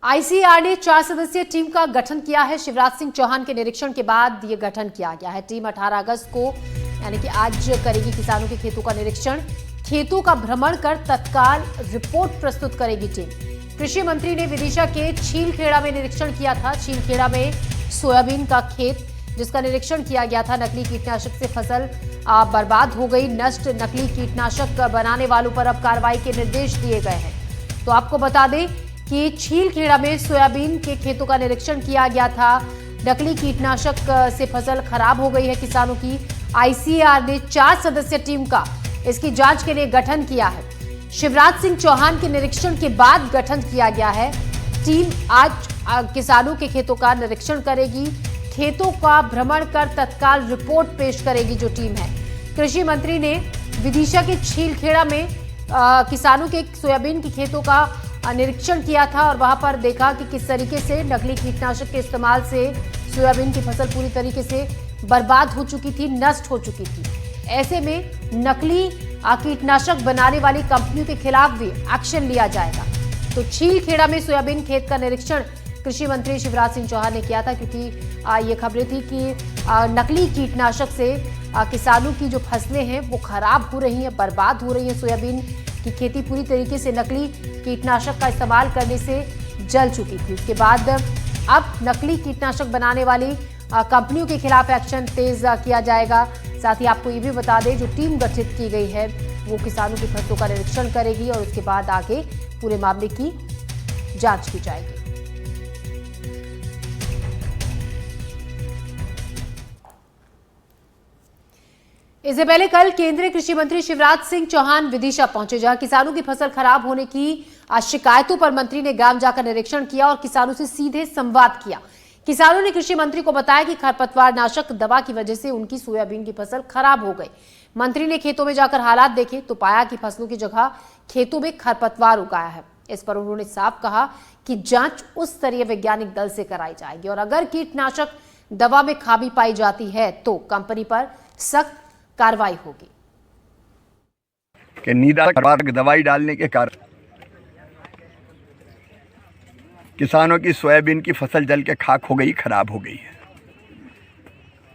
ICAR ने 4 सदस्यीय team का गठन किया है। शिवराज सिंह चौहान के निरीक्षण के बाद ये गठन किया गया है। टीम 18 अगस्त को यानी कि आज करेगी किसानों के खेतों का निरीक्षण, खेतों का भ्रमण कर तत्काल रिपोर्ट प्रस्तुत करेगी टीम। कृषि मंत्री ने विदिशा के छीलखेड़ा में निरीक्षण किया था। छीलखेड़ा में सोयाबीन का खेत जिसका निरीक्षण किया गया था। नकली कीटनाशक से फसल बर्बाद हो गई, नष्ट। नकली कीटनाशक बनाने वालों पर अब कार्रवाई के निर्देश दिए गए हैं। तो आपको बता दें कि छीलखेड़ा में सोयाबीन के खेतों का निरीक्षण किया गया था। नकली कीटनाशक से फसल खराब हो गई है किसानों की। आईसीएआर ने 4 सदस्यीय टीम का इसकी जांच के लिए गठन किया है। शिवराज सिंह चौहान के निरीक्षण के बाद गठन किया गया है। टीम आज किसानों के खेतों का निरीक्षण करेगी, खेतों का भ्रमण कर तत्काल रिपोर्ट पेश करेगी जो टीम है। कृषि मंत्री ने विदिशा के छीलखेड़ा में किसानों के सोयाबीन की खेतों का निरीक्षण किया था और वहां पर देखा कि किस तरीके से नकली कीटनाशक के इस्तेमाल से सोयाबीन की फसल पूरी तरीके से बर्बाद हो चुकी थी, नष्ट हो चुकी थी। ऐसे में नकली कीटनाशक बनाने वाली कंपनियों के खिलाफ भी एक्शन लिया जाएगा। तो छीलखेड़ा में सोयाबीन खेत का निरीक्षण कृषि मंत्री शिवराज सिंह चौहान ने किया था, क्योंकि ये खबरें थी कि नकली कीटनाशक से किसानों की जो फसलें हैं वो खराब हो रही हैं, बर्बाद हो रही है। सोयाबीन की खेती पूरी तरीके से नकली कीटनाशक का इस्तेमाल करने से जल चुकी थी। उसके बाद अब नकली कीटनाशक बनाने वाली कंपनियों के खिलाफ एक्शन तेज किया जाएगा। साथ ही आपको ये भी बता दें, जो टीम गठित की गई है वो किसानों की फसलों का निरीक्षण करेगी और उसके बाद आगे पूरे मामले की जांच की जाएगी। इससे पहले कल केंद्रीय कृषि मंत्री शिवराज सिंह चौहान विदिशा पहुंचे, जहां किसानों की फसल खराब होने की शिकायतों पर मंत्री ने ग्राम जाकर निरीक्षण किया और किसानों से सीधे संवाद किया। किसानों ने कृषि मंत्री को बताया कि खरपतवार नाशक दवा की वजह से उनकी सोयाबीन की फसल खराब हो गई। मंत्री ने खेतों में जाकर हालात देखे तो पाया कि फसलों की जगह खेतों में खरपतवार उगाया है। इस पर उन्होंने साफ कहा कि जांच उस स्तरीय वैज्ञानिक दल से कराई जाएगी और अगर कीटनाशक दवा में खामी पाई जाती है तो कंपनी पर सख्त कार्रवाई होगी। कि निदाक दवाई डालने के कारण किसानों की सोयाबीन की फसल जल के खाक हो गई, खराब हो गई है।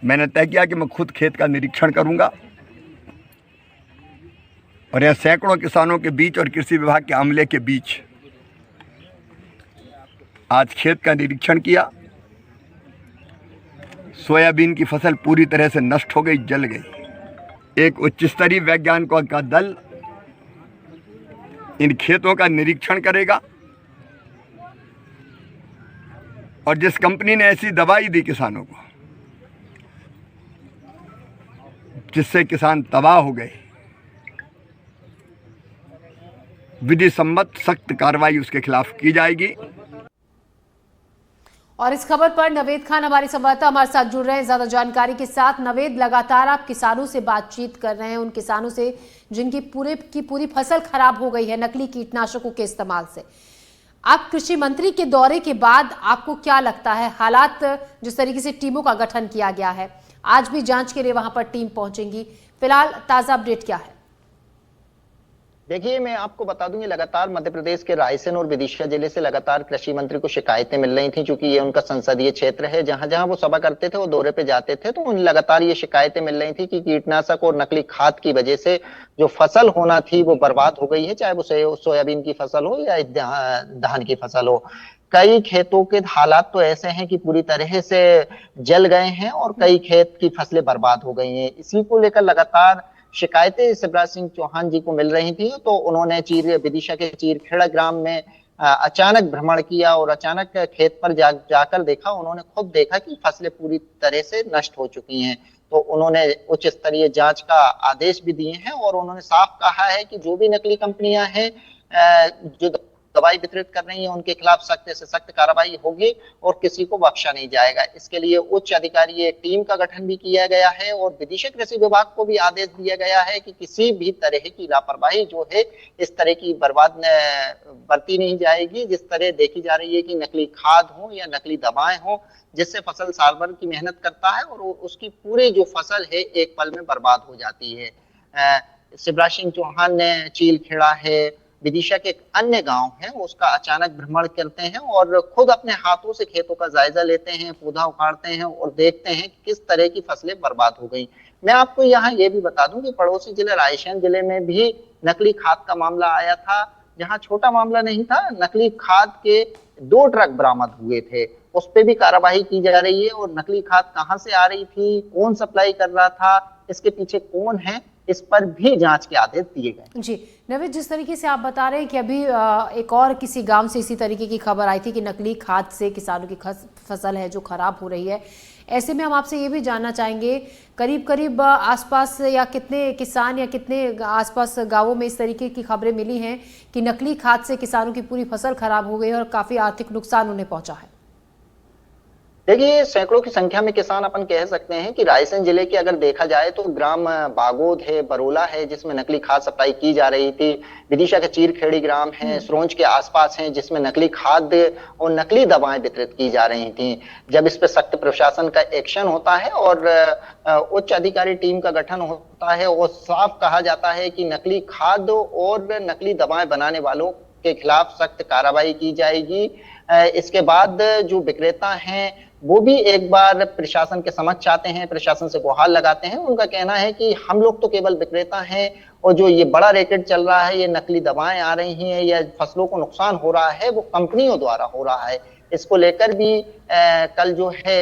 मैंने तय किया कि मैं खुद खेत का निरीक्षण करूंगा और यह सैकड़ों किसानों के बीच और कृषि विभाग के अमले के बीच आज खेत का निरीक्षण किया। सोयाबीन की फसल पूरी तरह से नष्ट हो गई, जल गई। एक उच्च स्तरीय वैज्ञानिकों का दल इन खेतों का निरीक्षण करेगा और जिस कंपनी ने ऐसी दवाई दी किसानों को जिससे किसान तबाह हो गए, विधि सम्मत सख्त कार्रवाई उसके खिलाफ की जाएगी। और इस खबर पर नवेद खान हमारे संवाददाता हमारे साथ जुड़ रहे हैं ज्यादा जानकारी के साथ। नवेद, लगातार आप किसानों से बातचीत कर रहे हैं, उन किसानों से जिनकी पूरी फसल खराब हो गई है नकली कीटनाशकों के इस्तेमाल से। आप कृषि मंत्री के दौरे के बाद आपको क्या लगता है, हालात जिस तरीके से टीमों का गठन किया गया है, आज भी जांच के लिए वहां पर टीम पहुंचेंगी, फिलहाल ताजा अपडेट क्या है? देखिए, मैं आपको बता दूं, ये लगातार मध्य प्रदेश के रायसेन और विदिशा जिले से लगातार कृषि मंत्री को शिकायतें मिल रही थी, क्योंकि ये उनका संसदीय क्षेत्र है। जहां जहां वो सभा करते थे, वो दौरे पे जाते थे, तो उन लगातार ये शिकायतें मिल रही थी कि कीटनाशक और नकली खाद की वजह से जो फसल होना थी वो बर्बाद हो गई है, चाहे वो सोयाबीन की फसल हो या धान की फसल हो। कई खेतों के हालात तो ऐसे हैं कि पूरी तरह से जल गए हैं और कई खेत की फसलें बर्बाद हो गई हैं। इसी को लेकर लगातार शिकायतें शिवराज सिंह चौहान जी को मिल रही थी, तो उन्होंने विदिशा के चीरखेड़ा ग्राम में अचानक भ्रमण किया और अचानक खेत पर जाकर देखा। उन्होंने खुद देखा कि फसलें पूरी तरह से नष्ट हो चुकी हैं। तो उन्होंने उच्च स्तरीय जांच का आदेश भी दिए हैं और उन्होंने साफ कहा है कि जो भी नकली कंपनियां हैं जो दवाई वितरित कर रही है उनके खिलाफ सख्त से सख्त कार्रवाई होगी और किसी को बख्शा नहीं जाएगा। इसके लिए उच्च अधिकारी एक टीम का गठन भी किया गया है और विदिशा कृषि विभाग को भी आदेश दिया गया है कि किसी भी तरह की लापरवाही जो है इस तरह की बरती नहीं जाएगी। जिस तरह देखी जा रही है कि नकली खाद हो या नकली दवाएं हो, जिससे फसल साल भर की मेहनत करता है और उसकी पूरी जो फसल है एक पल में बर्बाद हो जाती है। शिवराज सिंह चौहान ने चीलखेड़ा है, विदिशा के एक अन्य गांव है उसका अचानक भ्रमण करते हैं और खुद अपने हाथों से खेतों का जायजा लेते हैं, पौधा उखाड़ते हैं और देखते हैं कि किस तरह की फसलें बर्बाद हो गई। मैं आपको यहाँ ये भी बता दूं कि पड़ोसी जिले रायसेन जिले में भी नकली खाद का मामला आया था, जहां छोटा मामला नहीं था, नकली खाद के 2 ट्रक बरामद हुए थे। उस पे भी कार्रवाई की जा रही है और नकली खाद कहां से आ रही थी, कौन सप्लाई कर रहा था, इसके पीछे कौन है, इस पर भी जांच के आदेश दिए गए। जी नवेद, जिस तरीके से आप बता रहे हैं कि अभी एक और किसी गांव से इसी तरीके की खबर आई थी कि नकली खाद से किसानों की फसल है जो खराब हो रही है, ऐसे में हम आपसे ये भी जानना चाहेंगे करीब करीब आसपास या कितने किसान या कितने आसपास गांवों में इस तरीके की खबरें मिली हैं कि नकली खाद से किसानों की पूरी फसल खराब हो गई है और काफी आर्थिक नुकसान उन्हें पहुंचा है? देखिए, सैकड़ों की संख्या में किसान अपन कह सकते हैं कि रायसेन जिले के अगर देखा जाए तो ग्राम बागोद है, बरोला है जिसमें नकली खाद सप्लाई की जा रही थी, विदिशा का चीरखेड़ी ग्राम है, सरोंज के आसपास है जिसमें नकली खाद और नकली दवाएं वितरित की जा रही थी। जब इस पर सख्त प्रशासन का एक्शन होता है और उच्च अधिकारी टीम का गठन होता है और साफ कहा जाता है कि नकली खाद और नकली दवाएं बनाने वालों के खिलाफ सख्त कार्रवाई की जाएगी। इसके बाद जो विक्रेता हैं वो भी एक बार प्रशासन के समक्ष आते हैं, प्रशासन से गुहार लगाते हैं। उनका कहना है कि हम लोग तो केवल विक्रेता हैं और जो ये बड़ा रैकेट चल रहा है, ये नकली दवाएं आ रही हैं या फसलों को नुकसान हो रहा है, वो कंपनियों द्वारा हो रहा है। इसको लेकर भी कल जो है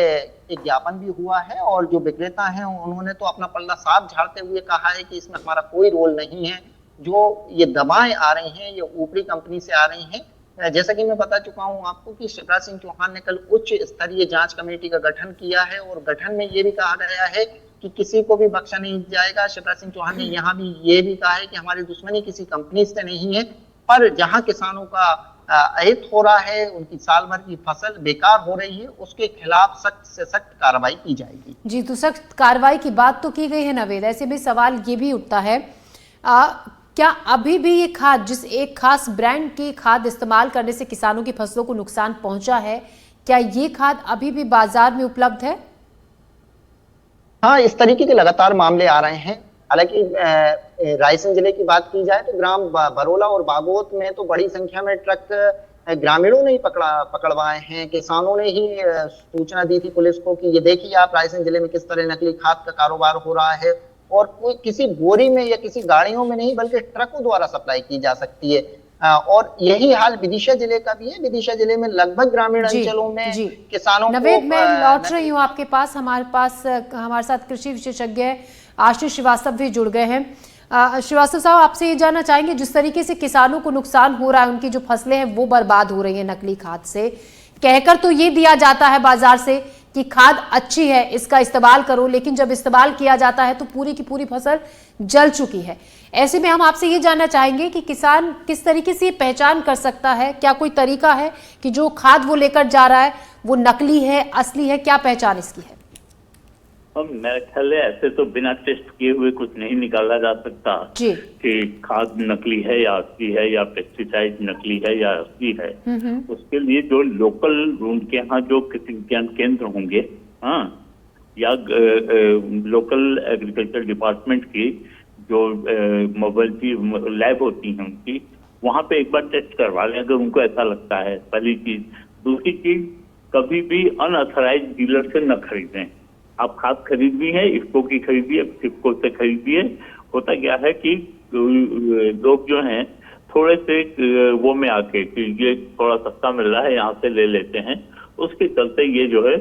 एक ज्ञापन भी हुआ है और जो विक्रेता हैं उन्होंने तो अपना पल्ला साफ झाड़ते हुए कहा है कि इसमें हमारा कोई रोल नहीं है। जो ये दवाएं आ रही हैं ये ऊपरी कंपनी से आ रही हैं। जैसा कि मैं बता चुका हूं आपको कि शिवराज सिंह चौहान ने कल उच्च स्तरीय जांच कमेटी का गठन किया है और गठन में ये भी कहा गया है कि किसी को भी बख्शा नहीं जाएगा। शिवराज सिंह चौहान ने यहाँ भी ये भी कहा है कि हमारी दुश्मनी किसी कंपनी से नहीं है, पर जहां किसानों का अहित हो रहा है, उनकी साल भर की फसल बेकार हो रही है, उसके खिलाफ सख्त से सख्त कार्रवाई की जाएगी। जी, तो सख्त कार्रवाई की बात तो की गई है नवेद, ऐसे में सवाल ये भी उठता है क्या अभी भी ये खाद, जिस एक खास ब्रांड की खाद इस्तेमाल करने से किसानों की फसलों को नुकसान पहुंचा है, क्या ये खाद अभी भी बाजार में उपलब्ध है? हाँ, इस तरीके के लगातार मामले आ रहे हैं। हालांकि रायसेन जिले की बात की जाए तो ग्राम बरोला और बागोत में तो बड़ी संख्या में ट्रक ग्रामीणों ने ही पकड़वाए हैं। किसानों ने ही सूचना दी थी पुलिस को कि ये देखिए आप रायसेन जिले में किस तरह नकली खाद का कारोबार हो रहा है, और कोई किसी बोरी में या किसी गाड़ियों में नहीं बल्कि ट्रकों द्वारा सप्लाई की जा सकती है। और यही हाल विदिशा जिले का भी है। विदिशा जिले में लगभग ग्रामीण अंचलों में किसानों नवेद, मैं लौट रही हूँ आपके पास। हमारे साथ कृषि विशेषज्ञ आशीष श्रीवास्तव भी जुड़ गए हैं। श्रीवास्तव साहब, आपसे ये जानना चाहेंगे, जिस तरीके से किसानों को नुकसान हो रहा है, उनकी जो फसलें हैं वो बर्बाद हो रही है नकली खाद से, कहकर तो ये दिया जाता है बाजार से कि खाद अच्छी है, इसका इस्तेमाल करो, लेकिन जब इस्तेमाल किया जाता है तो पूरी की पूरी फसल जल चुकी है। ऐसे में हम आपसे ये जानना चाहेंगे कि किसान किस तरीके से पहचान कर सकता है, क्या कोई तरीका है कि जो खाद वो लेकर जा रहा है वो नकली है, असली है, क्या पहचान इसकी है? मेरा ख्याल है ऐसे तो बिना टेस्ट किए हुए कुछ नहीं निकाला जा सकता कि खाद नकली है या असली है, या पेस्टिसाइड नकली है या असली है। उसके लिए जो लोकल उनके यहाँ जो कृषि विज्ञान केंद्र होंगे, हाँ, या लोकल एग्रीकल्चर डिपार्टमेंट की जो मोबाइल लैब होती हैं उनकी, वहाँ पे एक बार टेस्ट करवा लें अगर उनको ऐसा लगता है, पहली चीज। दूसरी चीज, कभी भी अनऑथराइज्ड डीलर से न खरीदें। आप खाद खरीदी है, इफ्को की खरीदी है, इफ्को से खरीदी है। होता क्या है कि लोग जो हैं थोड़े से वो में आके कि ये थोड़ा सस्ता मिल रहा है यहाँ से ले लेते हैं, उसके चलते ये जो है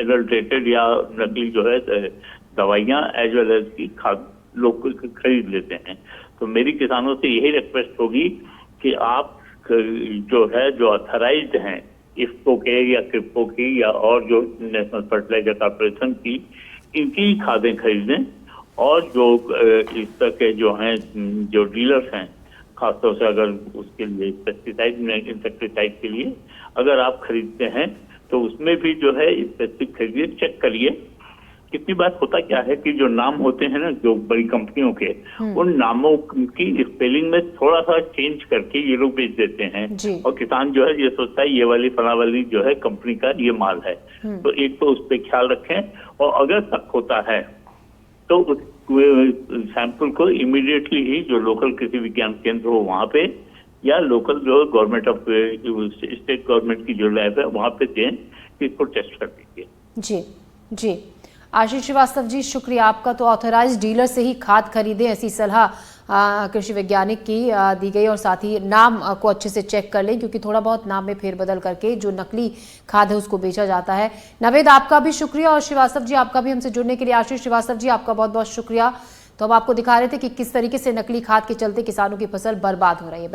एडल्ट्रेटेड या नकली जो है दवाइयाँ एज वेल एज की खाद लोग खरीद लेते हैं। तो मेरी किसानों से यही रिक्वेस्ट होगी कि आप जो ऑथराइज्ड हैं इफ्को के या क्रिप्को की या और जो नेशनल फर्टिलाइजर कॉर्पोरेशन की, इनकी खादें खरीदें। और जो इस तरह के जो हैं जो डीलर्स हैं, खासतौर से अगर उसके लिए पेस्टिसाइड इंसेक्टिसाइड के लिए अगर आप खरीदते हैं तो उसमें भी जो है स्पेसिफिक खरीदिए, चेक करिए। कितनी बार होता क्या है कि जो नाम होते हैं ना जो बड़ी कंपनियों के, उन नामों की स्पेलिंग में थोड़ा सा चेंज करके ये लोग बेच देते हैं, और किसान जो है ये सोचता है ये वाली फला वाली जो है कंपनी का ये माल है। तो एक तो उस पर ख्याल रखें, और अगर शक होता है तो सैंपल को इमीडिएटली ही जो लोकल कृषि विज्ञान केंद्र हो वहां पे या लोकल जो गवर्नमेंट ऑफ स्टेट गवर्नमेंट की जो लैब है वहां पे दें, इसको टेस्ट कर दीजिए। जी जी, आशीष श्रीवास्तव जी शुक्रिया आपका। तो ऑथराइज्ड डीलर से ही खाद खरीदें, ऐसी सलाह कृषि वैज्ञानिक की दी गई, और साथ ही नाम को अच्छे से चेक कर लें क्योंकि थोड़ा बहुत नाम में फेरबदल करके जो नकली खाद है उसको बेचा जाता है। नवेद आपका भी शुक्रिया और श्रीवास्तव जी आपका भी हमसे जुड़ने के लिए। आशीष श्रीवास्तव जी आपका बहुत बहुत शुक्रिया। तो हम आपको दिखा रहे थे कि किस तरीके से नकली खाद के चलते किसानों की फसल बर्बाद हो रही है।